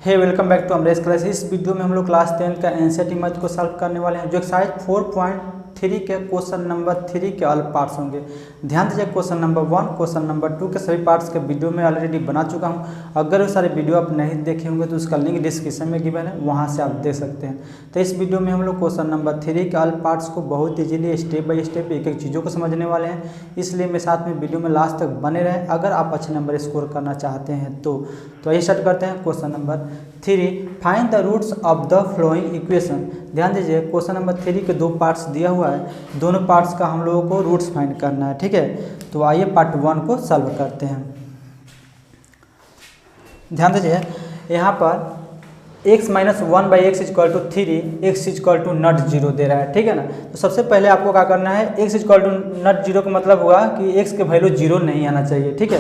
Hey welcome back to Amresh class. इस video में हम लोग क्लास 10 का एनसीईआरटी मैथ को सॉल्व करने वाले हैं, जो एक्सरसाइज 4.3 के क्वेश्चन नंबर 3 के ऑल पार्ट्स होंगे। ध्यान दीजिए, क्वेश्चन नंबर 1, क्वेश्चन नंबर 2 के सभी पार्ट्स के वीडियो में ऑलरेडी बना चुका हूं। अगर वो सारे वीडियो आप नहीं देखे होंगे तो उसका लिंक डिस्क्रिप्शन में गिवन है, वहां से आप देख सकते हैं। तो इस वीडियो में हम लोग क्वेश्चन नंबर 3 के ऑल पार्ट्स को बहुत ईजिली स्टेप बाय स्टेप एक एक चीज़ों को समझने वाले हैं, इसलिए मेरे साथ में वीडियो में लास्ट तक बने रहें अगर आप अच्छे नंबर स्कोर करना चाहते हैं तो आइए स्टार्ट करते हैं। Question number 3, find the roots of the following equation. ध्यान दीजिए, क्वेश्चन नंबर 3 के दो पार्ट्स दिया हुआ है, दोनों पार्ट्स का हम लोगों को रूट्स फाइंड करना है। ठीक है, तो आइए पार्ट 1 को सॉल्व करते हैं। ध्यान दीजिए, यहाँ पर x minus 1/x equal to 3, x equal to not 0 दे रहा है। ठीक है ना, तो सबसे पहले आपको क्या करना है, x इक्वल टू नॉट 0 का मतलब हुआ कि x के वैल्यू 0 नहीं आना चाहिए। ठीक है,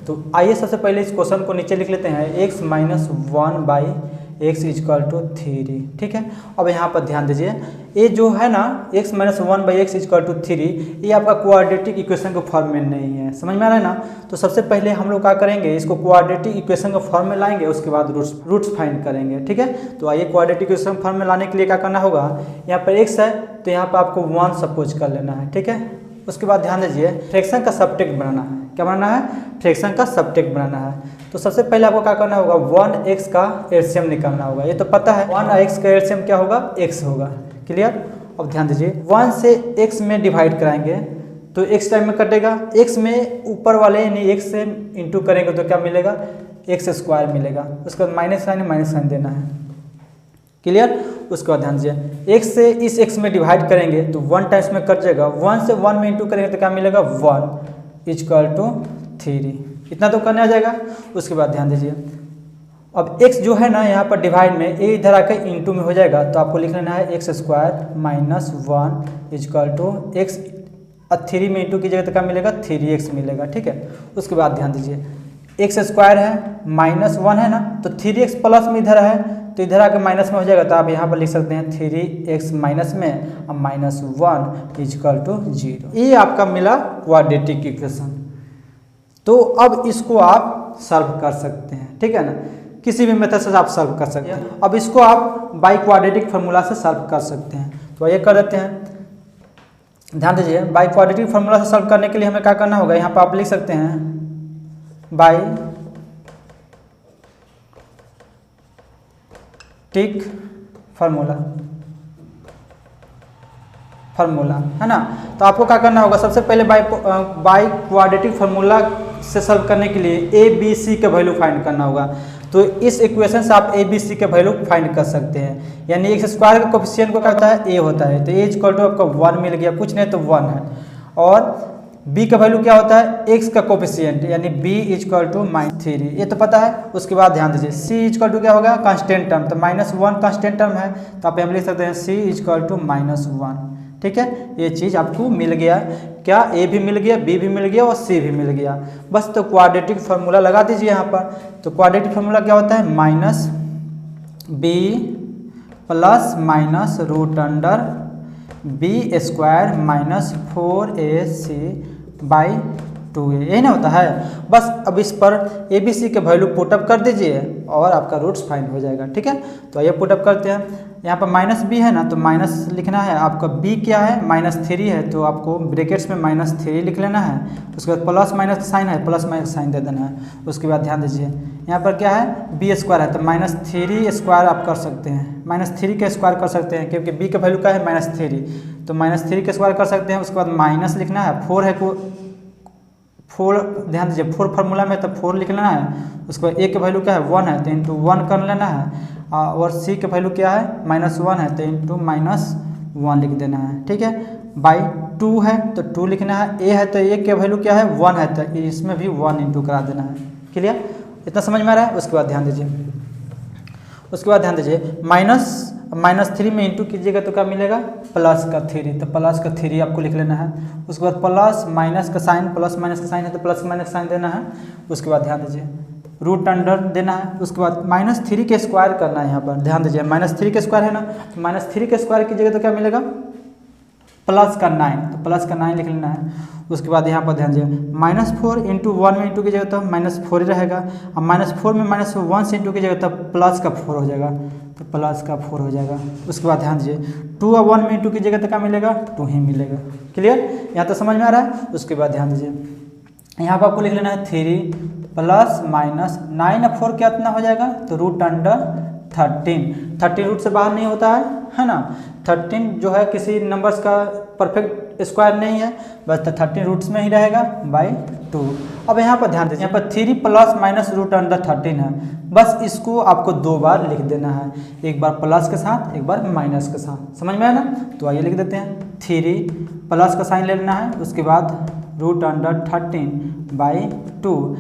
तो आइए सबसे पहले इस क्वेश्चन को नीचे लिख लेते हैं, x minus 1/x equal to 3। ठीक है, अब यहाँ पर ध्यान दीजिए, ये जो है ना x minus 1/x equal to 3, ये आपका क्वाड्रेटिक इक्वेशन के फॉर्म में नहीं है। समझ में आ रहा है ना। तो सबसे पहले हम लोग क्या करेंगे, इसको क्वाड्रेटिक इक्वेशन के फॉर्म में लाएंगे, उसके बाद रूट्स फाइंड करेंगे। ठीक है, तो आइए क्वाड्रेटिक इक्वेशन फॉर्म में लाने के लिए क्या करना होगा, यहाँ पर x है तो यहाँ पर आपको 1 सपोज कर लेना है। ठीक है, उसके बाद ध्यान दीजिए, फ्रैक्शन का सबटेक्ट बनाना है। क्या बनाना है, फ्रैक्शन का सबटेक्ट बनाना है। तो सबसे पहले आपको क्या करना होगा, 1x का एलसीएम निकालना होगा। ये तो पता है 1x का एलसीएम क्या होगा, x होगा। क्लियर। अब ध्यान दीजिए, 1 से x में डिवाइड कराएंगे तो x टाइम में कटेगा, x में ऊपर वाले यानी x से इंटू करेंगे तो क्या मिलेगा, x² मिलेगा। उसके बाद माइनस साइन देना है। क्लियर। उसके बाद ध्यान दीजिए, x से इस x में डिवाइड करेंगे तो 1 टाइम्स में कट जाएगा, 1 से 1 में इंटू करेंगे तो क्या मिलेगा, 1 इक्वल टू 3। इतना तो करने आ जाएगा। उसके बाद ध्यान दीजिए, अब x जो है ना यहाँ पर डिवाइड में, ये इधर आकर इंटू में हो जाएगा, तो आपको लिख लेना है x² minus 1 equal to x 3 में इंटू कीजिएगा तो क्या मिलेगा, 3x मिलेगा। ठीक है, उसके बाद ध्यान दीजिए, x² है माइनस 1 है ना, तो 3x प्लस में इधर है तो इधर आकर माइनस में हो जाएगा, तो आप यहाँ पर लिख सकते हैं 3x माइनस में अब माइनस 1 इक्वल टू 0। ये आपका मिला क्वाड्रेटिक इक्वेशन। तो अब इसको आप सॉल्व कर सकते हैं। ठीक है ना, किसी भी मेथड से आप सॉल्व कर सकते हैं। अब इसको आप बाई क्वाड्रेटिक फार्मूला से सॉल्व कर सकते हैं। तो ये कर देते हैं। ध्यान दीजिए, बाई क्वाड्रेटिक फार्मूला से सॉल्व करने के लिए हमें क्या करना होगा, यहाँ पर आप लिख सकते हैं बाई टिक फार्मूला है ना। तो आपको क्या करना होगा, सबसे पहले बाई क्वाड्रेटिक फार्मूला से सॉल्व करने के लिए a b c के वैल्यू फाइंड करना होगा। तो इस इक्वेशन से आप a b c के वैल्यू फाइंड कर सकते हैं, यानी x² का कोफिशिएंट को क्या होता है, a होता है, तो a इक्वल टू आपका 1 मिल गया, कुछ नहीं तो 1 है। और b का वैल्यू क्या होता है, x का कोफिशिएंट, यानी b इक्वल टू -3, ये तो पता है। उसके बाद ध्यान दीजिए, c इक्वल टू क्या होगा, कांस्टेंट टर्म, तो -1 कांस्टेंट टर्म है, तो आप हम लिख सकते हैं c इक्वल टू -1। ठीक है, ये चीज़ आपको मिल गया, क्या a भी मिल गया, b भी मिल गया और c भी मिल गया। बस तो क्वाड्रेटिक फार्मूला लगा दीजिए यहाँ पर। तो क्वाड्रेटिक फार्मूला क्या होता है, -b plus minus root under b² minus 4ac/2a, यही ना होता है। बस अब इस पर a b c के वैल्यू पुटअप कर दीजिए और आपका रूट्स फाइंड हो जाएगा। ठीक है, तो आइए पुटअप करते हैं। यहाँ पर -b है ना, तो माइनस लिखना है। आपका b क्या है, -3 है, तो आपको ब्रैकेट्स में -3 लिख लेना है। उसके बाद प्लस माइनस साइन है, प्लस माइनस साइन दे देना है। उसके बाद ध्यान दीजिए, यहाँ पर क्या है, b² है, तो -3² आप कर सकते हैं, -3 के स्क्वायर कर सकते हैं, क्योंकि b का वैल्यू क्या है, -3, तो -3 के स्क्वायर कर सकते हैं। उसके बाद माइनस लिखना है, 4 है को 4, ध्यान दीजिए 4 फार्मूला में, तो 4 लिख लेना है। उसके बाद a के वैल्यू क्या है, 1 है, तो इंटू 1 कर लेना है। और c के वैल्यू क्या है, -1 है, तो इंटू -1 लिख देना है। ठीक है, बाई 2 है तो 2 लिखना है, a है तो a के वैल्यू क्या है, 1 है, तो इसमें भी 1 इंटू करा देना है। क्लियर, इतना समझ में आ रहा है। उसके बाद ध्यान दीजिए, -3 में इंटू कीजिएगा तो क्या मिलेगा, +3, तो +3 आपको लिख लेना है। उसके बाद प्लस माइनस का साइन, प्लस माइनस का साइन है तो प्लस माइनस साइन देना है। उसके बाद ध्यान दीजिए, रूट अंडर देना है। उसके बाद -3 के स्क्वायर करना है। यहाँ पर ध्यान दीजिए, -3 के स्क्वायर है ना, तो -3 के स्क्वायर कीजिएगा तो क्या मिलेगा, +9, तो प्लस का 9 लिख लेना है। उसके बाद यहाँ पर ध्यान दीजिए -4 इंटू 1 में इंटू कीजिएगा तो -4 ही रहेगा। अब -4 में -1 से इंटू कीजिएगा तब प्लस का 4 हो जाएगा, तो प्लस का 4 हो जाएगा। उसके बाद ध्यान दीजिए 2 और 1 में इंटू कीजिएगा तो क्या मिलेगा, 2 ही मिलेगा। क्लियर, यहाँ तो समझ में आ रहा है। उसके बाद ध्यान दीजिए यहाँ पर आपको लिख लेना है 3 प्लस माइनस 9 और 4 कितना हो जाएगा, तो √13 रूट से बाहर नहीं होता है ना। 13 जो है किसी नंबर्स का परफेक्ट स्क्वायर नहीं है, बस 13 रूट्स में ही रहेगा बाई 2। अब यहाँ पर ध्यान दीजिए, यहाँ पर 3 प्लस माइनस √13 है, बस इसको आपको 2 बार लिख देना है, एक बार प्लस के साथ एक बार माइनस के साथ। समझ में आया ना, तो आइए लिख देते हैं 3 प्लस का साइन ले लेना है, उसके बाद √13/2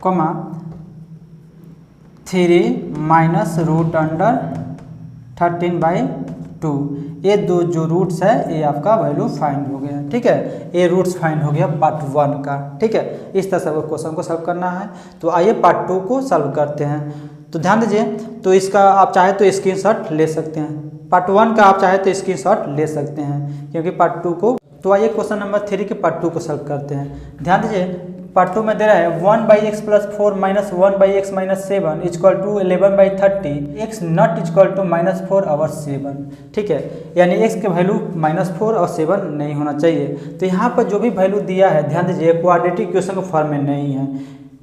कॉमा 3 माइनस √13/2। ये दो जो रूट्स है ये आपका वैल्यू फाइंड हो गया। ठीक है, ये रूट्स फाइंड हो गया पार्ट 1 का। ठीक है, इस तरह से क्वेश्चन को सॉल्व करना है। तो आइए पार्ट 2 को सॉल्व करते हैं। तो ध्यान दीजिए, तो इसका आप चाहे तो स्क्रीनशॉट ले सकते हैं, पार्ट 1 का आप चाहे तो स्क्रीनशॉट ले सकते हैं, क्योंकि पार्ट 2 को। तो आइए क्वेश्चन नंबर 3 के पार्ट 2 को सॉल्व करते हैं। ध्यान दीजिए पार्ट 2 में दे रहा है 1/x + 4 - 1/x - 7 = 11/30, x नॉट = -4/7। ठीक है, यानी x के वैल्यू -4 और 7 नहीं होना चाहिए। तो यहाँ पर जो भी वैल्यू दिया है ध्यान दीजिए क्वाड्रेटिक इक्वेशन के फॉर्म में नहीं है,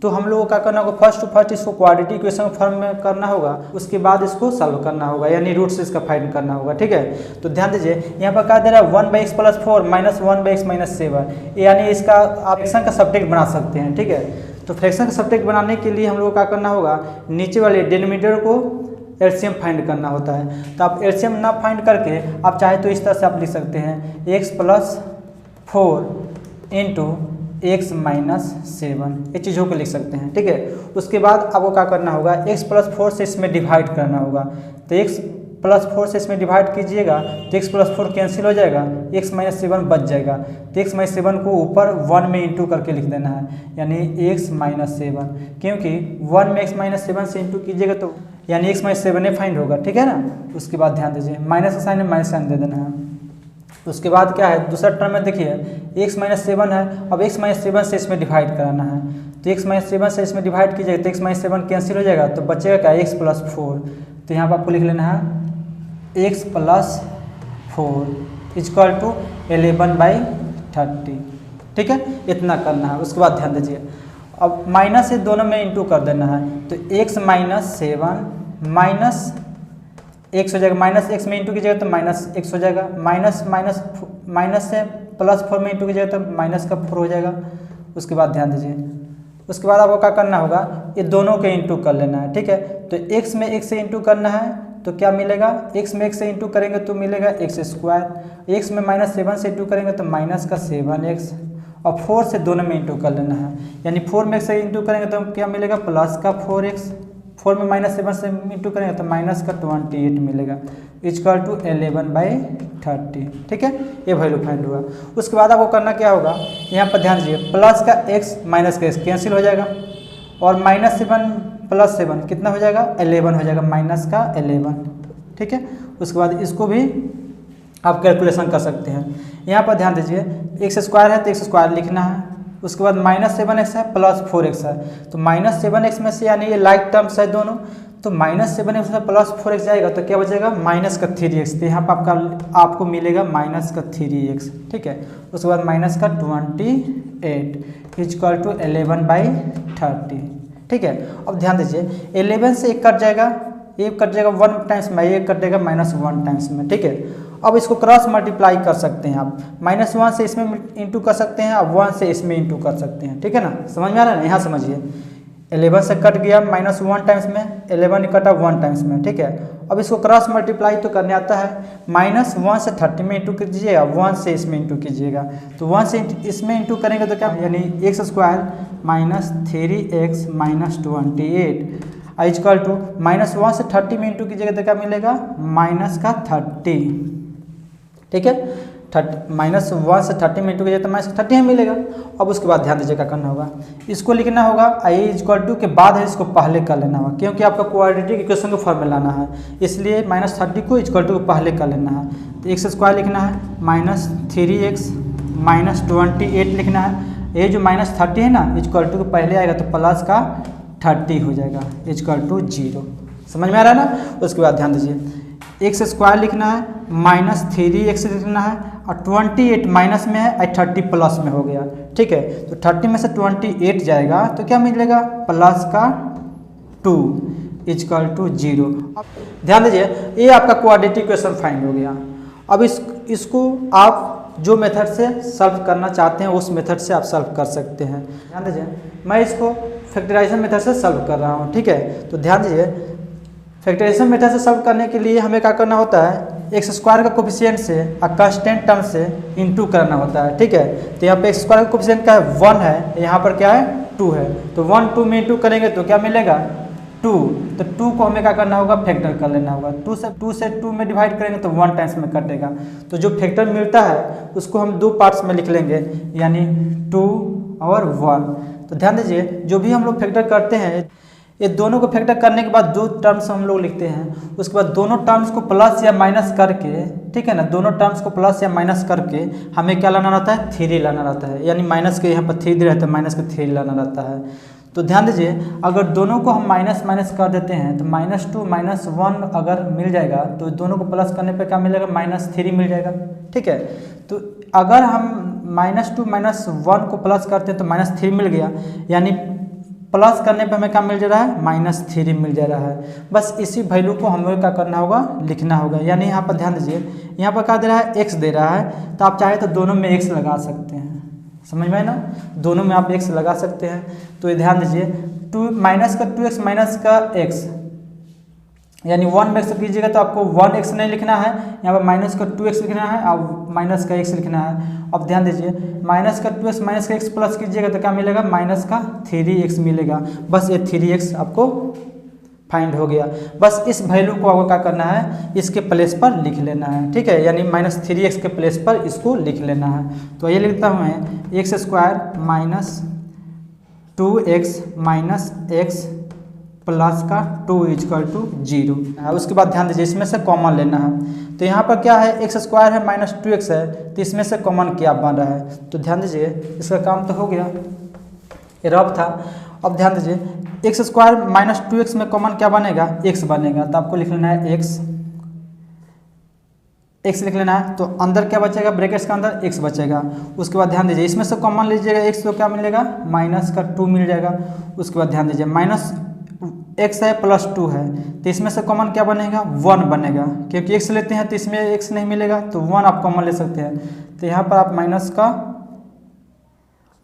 तो हम लोगों को क्या करना होगा, फर्स्ट टू फर्स्ट इसको क्वाड्रेटिक इक्वेशन फॉर्म में करना होगा, उसके बाद इसको सॉल्व करना होगा, यानी रूट्स इसका फाइंड करना होगा। ठीक है, तो ध्यान दीजिए यहाँ पर क्या दे रहा है 1/x + 4 - 1/x - 7, यानी इसका आप फ्रैक्शन का सब्ट्रैक्ट बना सकते हैं। ठीक है, तो फ्रैक्शन का सब्ट्रैक्ट बनाने के लिए हम लोग को क्या करना होगा, नीचे वाले डिनोमिनेटर को एलसीएम फाइंड करना होता है। तो आप एलसीएम ना फाइंड करके आप चाहे तो इस तरह से आप लिख सकते हैं x + 4 × x - 7, ये चीज़ों को लिख सकते हैं। ठीक है, उसके बाद आपको क्या करना होगा, x + 4 से इसमें डिवाइड करना होगा। तो x + 4 से इसमें डिवाइड कीजिएगा तो x + 4 कैंसिल हो जाएगा, x - 7 बच जाएगा। तो x - 7 को ऊपर 1 में इंटू करके लिख देना है, यानी x - 7, क्योंकि 1 में x - 7 से इंटू कीजिएगा तो यानी x - 7 फाइंड होगा। ठीक है ना, उसके बाद ध्यान दीजिए माइनस का साइन है, माइनस साइन दे देना है। उसके बाद क्या है, दूसरा टर्म में देखिए x - 7 है, अब x - 7 से इसमें डिवाइड कराना है। तो x - 7 से इसमें डिवाइड कीजिएगा तो x - 7 कैंसिल हो जाएगा, तो बचेगा क्या, x + 4। तो यहाँ पर आपको लिख लेना है x + 4 = 11/30। ठीक है, इतना करना है। उसके बाद ध्यान दीजिए अब माइनस से दोनों में इंटू कर देना है, तो x - 7 माइनस x हो जाएगा, माइनस x में इंटू कीजिएगा तो -x हो जाएगा, माइनस से +4 में इंटू कीजिएगा तो माइनस का 4 हो जाएगा। उसके बाद ध्यान दीजिए, उसके बाद आपको क्या करना होगा, ये दोनों के इंटू कर लेना है। ठीक है, तो x में x से इंटू करना है तो क्या मिलेगा, x में x से इंटू करेंगे तो मिलेगा x², x में -7 से इंटू करेंगे तो -7x, और 4 से दोनों में इंटू कर लेना है, यानी 4 में x से इंटू करेंगे तो क्या मिलेगा, +4x, 4 में -7 से इंटू करेंगे तो -28 मिलेगा, = 11/30। ठीक है, ये वैल्यू फाइंड हुआ। उसके बाद आपको करना क्या होगा, यहाँ पर ध्यान दीजिए प्लस का x माइनस का x कैंसिल हो जाएगा, और -7 + 7 कितना हो जाएगा, 11 हो जाएगा, -11। ठीक है, उसके बाद इसको भी आप कैलकुलेशन कर सकते हैं। यहाँ पर ध्यान दीजिए x² है तो x² लिखना है, उसके बाद -7x है +4x है, तो -7x में से यानी ये लाइक टर्म्स है दोनों, तो -7x में +4x जाएगा तो क्या बचेगा, -3x। तो यहाँ पर आपको मिलेगा -3x। ठीक है, उसके बाद -28 = 11/30। ठीक है, अब ध्यान दीजिए 11 से 1 कट जाएगा, ये कट जाएगा 1 टाइम्स में, ये कट जाएगा -1 टाइम्स में। ठीक है, अब इसको क्रॉस मल्टीप्लाई कर सकते हैं आप, -1 से इसमें इंटू कर सकते हैं, अब 1 से इसमें इंटू कर सकते हैं। ठीक है ना, समझ में आ रहा है ना, यहाँ समझिए 11 से कट गया -1 टाइम्स में, 11 कटा 1 टाइम्स में। ठीक है, अब इसको क्रॉस मल्टीप्लाई तो करने आता है, -1 से 30 में इंटू कीजिएगा, 1 से इसमें इंटू कीजिएगा, तो 1 से इसमें इंटू करेंगे तो क्या, यानी x² - 3x - 28 -1 से 30 में इंटू कीजिएगा तो क्या मिलेगा, -30। ठीक है, -1 से 30 में इंटू कीजिएगा तो -30 मिलेगा। अब उसके बाद ध्यान दीजिए क्या करना होगा, इसको लिखना होगा i = के बाद है इसको पहले कर लेना होगा, क्योंकि आपका क्वाड्रेटिक इक्वेशन को फॉर्म में लाना है, इसलिए -30 को = को पहले कर लेना है। तो x² लिखना है, -3x -28 लिखना है। ये जो -30 है ना इक्वल टू के पहले आएगा तो प्लस का 30 हो जाएगा इक्वल टू 0। समझ में आ रहा है ना। उसके बाद ध्यान दीजिए एक्स स्क्वायर लिखना है, -3x लिखना है, और 28 माइनस में है और 30 प्लस में हो गया। ठीक है, तो 30 में से 28 जाएगा तो क्या मिलेगा प्लस का 2 इक्वल टू 0। ध्यान दीजिए ये आपका क्वाड्रेटिक इक्वेशन फाइंड हो गया। अब इसको आप जो मेथड से सॉल्व करना चाहते हैं उस मेथड से आप सॉल्व कर सकते हैं। ध्यान दीजिए मैं इसको फैक्टराइजेशन मेथड से सॉल्व कर रहा हूँ। ठीक है, तो ध्यान दीजिए फैक्टराइजेशन मेथड से सॉल्व करने के लिए हमें क्या करना होता है, एक्स स्क्वायर का कोफिशिएंट से और कांस्टेंट टर्म से इनटू करना होता है। ठीक है, तो यहाँ पे एक्स स्क्वायर का कोफिशिएंट क्या है 1 है, यहाँ पर क्या है 2 है, तो 1 2 में इनटू करेंगे तो क्या मिलेगा 2। तो 2 को हमें क्या करना होगा फैक्टर कर लेना होगा। 2 से 2 में डिवाइड करेंगे तो 1 टाइम्स में कटेगा। तो जो फैक्टर मिलता है उसको हम 2 पार्ट्स में लिख लेंगे यानी 2 और 1। तो ध्यान दीजिए जो भी हम लोग फैक्टर करते हैं ये दोनों को फैक्टर करने के बाद 2 टर्म्स हम लोग लिखते हैं। उसके बाद दोनों टर्म्स को प्लस या माइनस करके, ठीक है ना, दोनों टर्म्स को प्लस या माइनस करके हमें क्या लाना रहता है 3 लाना रहता है, यानी माइनस के यहाँ पर 3 रहता है, माइनस का 3 लाना रहता है। तो ध्यान दीजिए अगर दोनों को हम माइनस माइनस कर देते हैं तो -2 -1 अगर मिल जाएगा तो दोनों को प्लस करने पे क्या मिलेगा -3 मिल जाएगा। ठीक है, तो अगर हम -2 -1 को प्लस करते हैं तो -3 मिल गया, यानी प्लस करने पे हमें क्या मिल जा रहा है -3 मिल जा रहा है। बस इसी वैल्यू को हमें क्या करना होगा लिखना होगा। यानी यहाँ पर ध्यान दीजिए यहाँ पर क्या दे रहा है x दे रहा है, तो आप चाहे तो दोनों में x लगा सकते हैं। समझ में ना, दोनों में आप x लगा सकते हैं। तो ये ध्यान दीजिए 2 माइनस का 2x माइनस का x यानी 1 में x कीजिएगा तो आपको 1x नहीं लिखना है, यहाँ पर माइनस का 2x लिखना है और माइनस का x लिखना है। अब ध्यान दीजिए माइनस का 2x माइनस का x प्लस कीजिएगा तो क्या मिलेगा माइनस का 3x मिलेगा। बस ये 3x आपको फाइंड हो गया। बस इस वैल्यू को आपको क्या करना है इसके प्लेस पर लिख लेना है। ठीक है, यानी -3x के प्लेस पर इसको लिख लेना है। तो ये लिखता हूँ मैं x square -2x minus x plus का 2 इक्वल टू 0। उसके बाद ध्यान दीजिए इसमें से कॉमन लेना है। तो यहाँ पर क्या है एक्स स्क्वायर है -2x है, तो इसमें से कॉमन क्या बन रहा है। तो ध्यान दीजिए इसका काम तो हो गया, ये रफ था। अब ध्यान दीजिए एक्स स्क्वायर -2x में कॉमन क्या बनेगा x बनेगा, तो आपको लिख लेना है x लिख लेना है। तो अंदर क्या बचेगा ब्रैकेट्स के अंदर x बचेगा। उसके बाद ध्यान दीजिए इसमें से कॉमन लीजिएगा x तो क्या मिलेगा -2 मिल जाएगा। उसके बाद ध्यान दीजिए x है +2 है, तो इसमें से कॉमन क्या बनेगा 1 बनेगा, क्योंकि x लेते हैं तो इसमें x नहीं मिलेगा तो 1 आप कॉमन ले सकते हैं। तो यहाँ पर आप माइनस का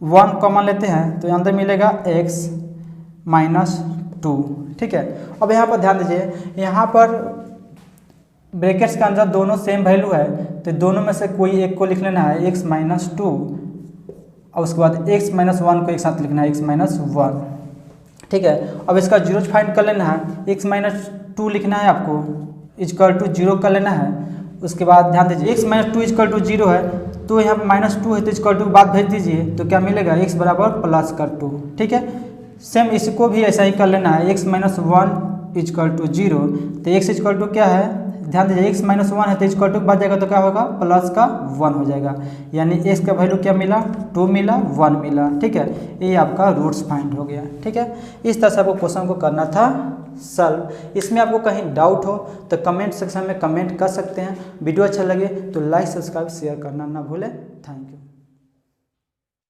1 कॉमन लेते हैं तो अंदर मिलेगा x -2। ठीक है, अब यहाँ पर ध्यान दीजिए यहाँ पर ब्रैकेट्स के अंदर दोनों सेम वैल्यू है, तो दोनों में से कोई एक को लिख लेना है x -2 और उसके बाद x -1 को एक साथ लिखना है x -1। ठीक है, अब इसका जीरो फाइंड कर लेना है, x -2 लिखना है आपको इक्वल टू 0 कर लेना है। उसके बाद ध्यान दीजिए x -2 इक्वल टू 0 है, तो यहाँ पर -2 है तो इक्वल टू बाद भेज दीजिए तो क्या मिलेगा x बराबर +2। ठीक है, सेम इसको भी ऐसा ही कर लेना है x -1 इक्वल टू 0, तो x इक्वल टू क्या है ध्यान दीजिए x -1 है तो इक्वल टू बाद जाएगा तो क्या होगा प्लस का 1 हो जाएगा, यानी x का वैल्यू क्या मिला 2 मिला 1 मिला। ठीक है, ये आपका रूट्स फाइंड हो गया। ठीक है, इस तरह से आपको क्वेश्चन को करना था सॉल्व। इसमें आपको कहीं डाउट हो तो कमेंट सेक्शन में कमेंट कर सकते हैं। वीडियो अच्छा लगे तो लाइक सब्सक्राइब शेयर करना ना भूलें। Thank you.